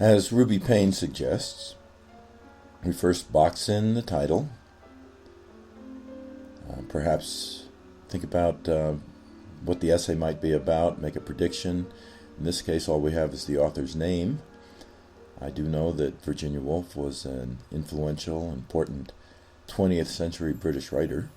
As Ruby Payne suggests, we first box in the title, perhaps think about what the essay might be about, make a prediction. In this case, all we have is the author's name. I do know that Virginia Woolf was an influential, important 20th century British writer.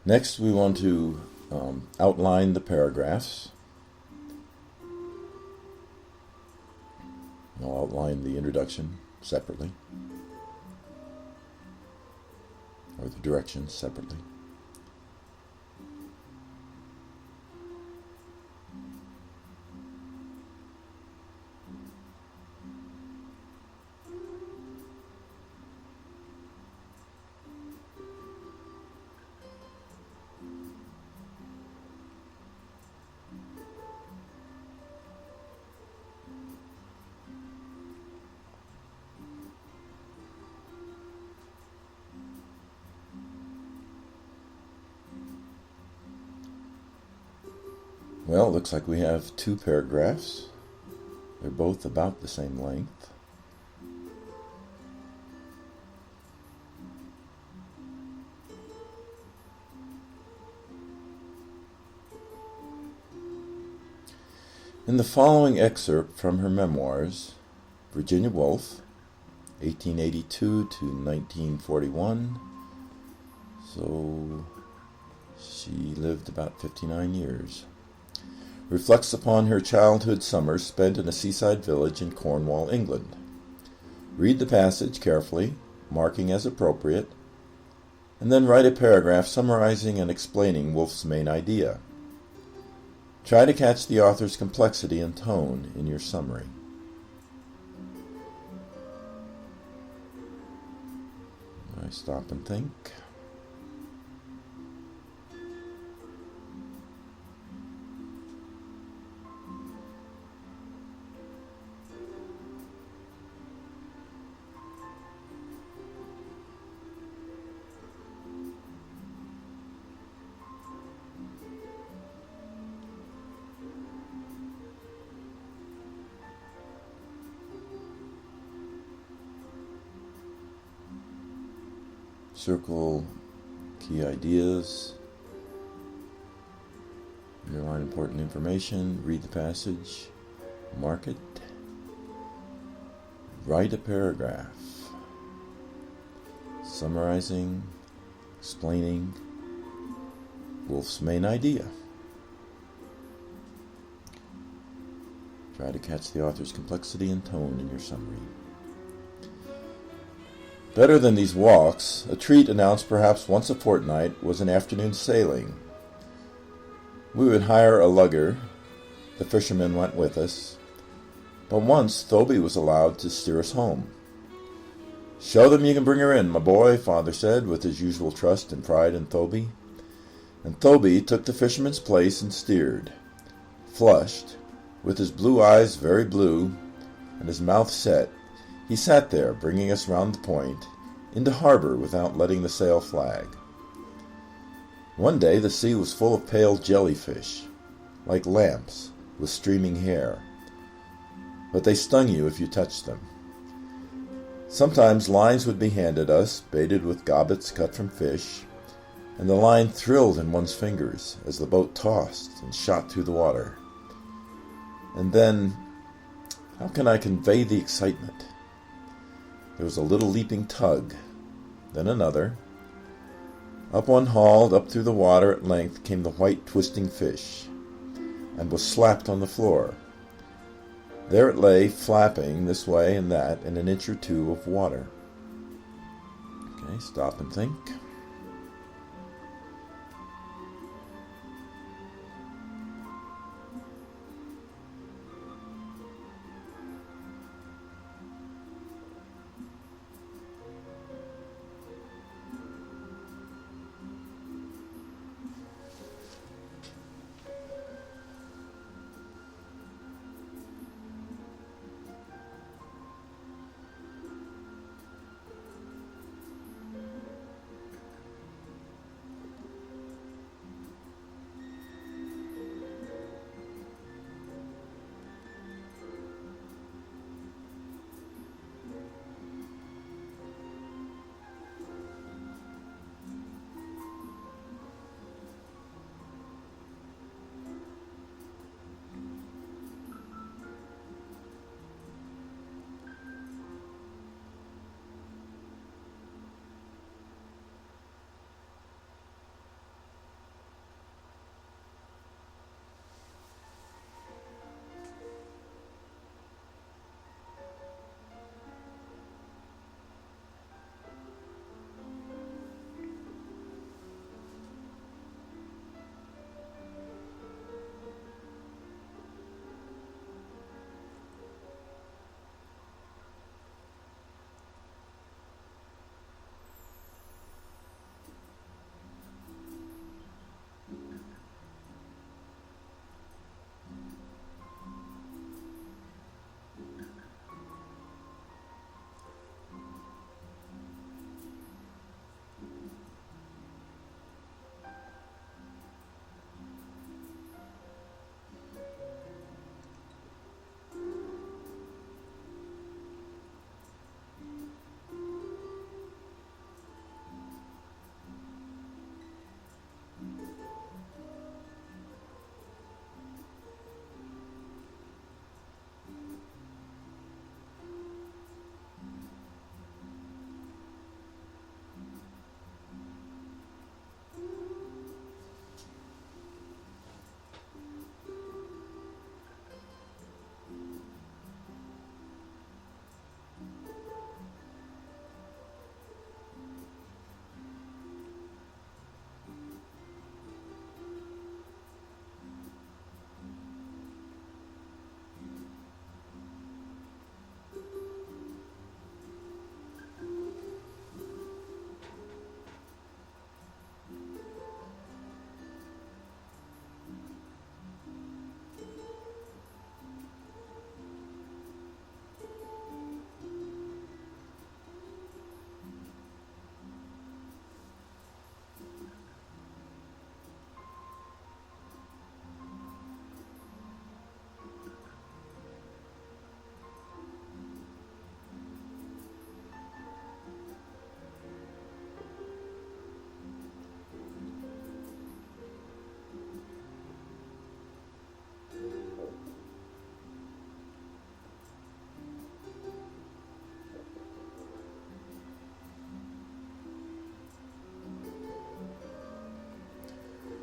Next, we want to outline the paragraphs. I'll outline the introduction separately, or the directions separately. Well, it looks like we have two paragraphs. They're both about the same length. In the following excerpt from her memoirs, Virginia Woolf, 1882 to 1941, so she lived about 59 years, reflects upon her childhood summers spent in a seaside village in Cornwall, England. Read the passage carefully, marking as appropriate, and then write a paragraph summarizing and explaining Woolf's main idea. Try to catch the author's complexity and tone in your summary. I stop and think. Circle key ideas, underline important information, read the passage, mark it, write a paragraph, summarizing, explaining Woolf's main idea. Try to catch the author's complexity and tone in your summary. Better than these walks, a treat announced perhaps once a fortnight was an afternoon sailing. We would hire a lugger. The fishermen went with us. But once Thoby was allowed to steer us home. "Show them you can bring her in, my boy," Father said, with his usual trust and pride in Thoby. And Thoby took the fisherman's place and steered. Flushed, with his blue eyes very blue, and his mouth set, he sat there, bringing us round the point, into harbor without letting the sail flag. One day the sea was full of pale jellyfish, like lamps with streaming hair, but they stung you if you touched them. Sometimes lines would be handed us, baited with gobbets cut from fish, and the line thrilled in one's fingers as the boat tossed and shot through the water. And then, how can I convey the excitement? There was a little leaping tug, then another. Up one hauled, up through the water at length came the white twisting fish, and was slapped on the floor. There it lay, flapping this way and that in an inch or two of water. Okay, stop and think.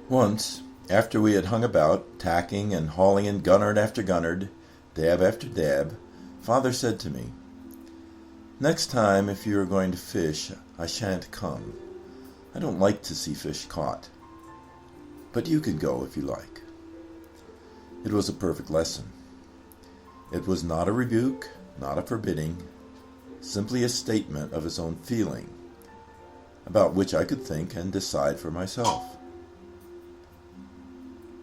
Once, after we had hung about, tacking and hauling in gunnard after gunnard, dab after dab, Father said to me, "Next time, if you are going to fish, I shan't come. I don't like to see fish caught. But you can go if you like." It was a perfect lesson. It was not a rebuke, not a forbidding, simply a statement of his own feeling, about which I could think and decide for myself.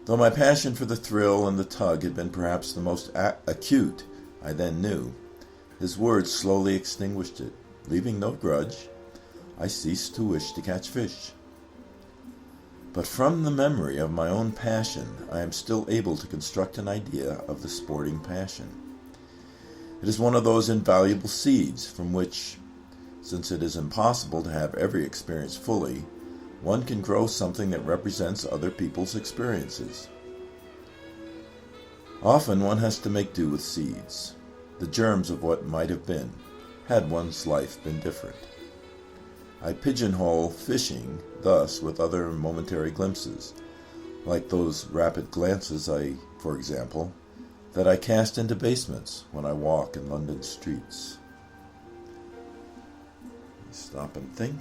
Though my passion for the thrill and the tug had been perhaps the most acute I then knew, his words slowly extinguished it. Leaving no grudge, I ceased to wish to catch fish. But from the memory of my own passion, I am still able to construct an idea of the sporting passion. It is one of those invaluable seeds from which, since it is impossible to have every experience fully, one can grow something that represents other people's experiences. Often one has to make do with seeds, the germs of what might have been, had one's life been different. I pigeonhole fishing thus with other momentary glimpses, like those rapid glances for example, that I cast into basements when I walk in London streets. Stop and think.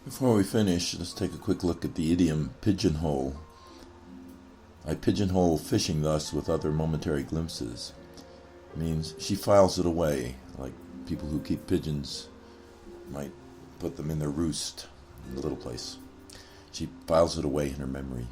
Before we finish, let's take a quick look at the idiom pigeonhole. I pigeonhole fishing thus with other momentary glimpses. It means she files it away, like people who keep pigeons might put them in their roost in the little place. She files it away in her memory.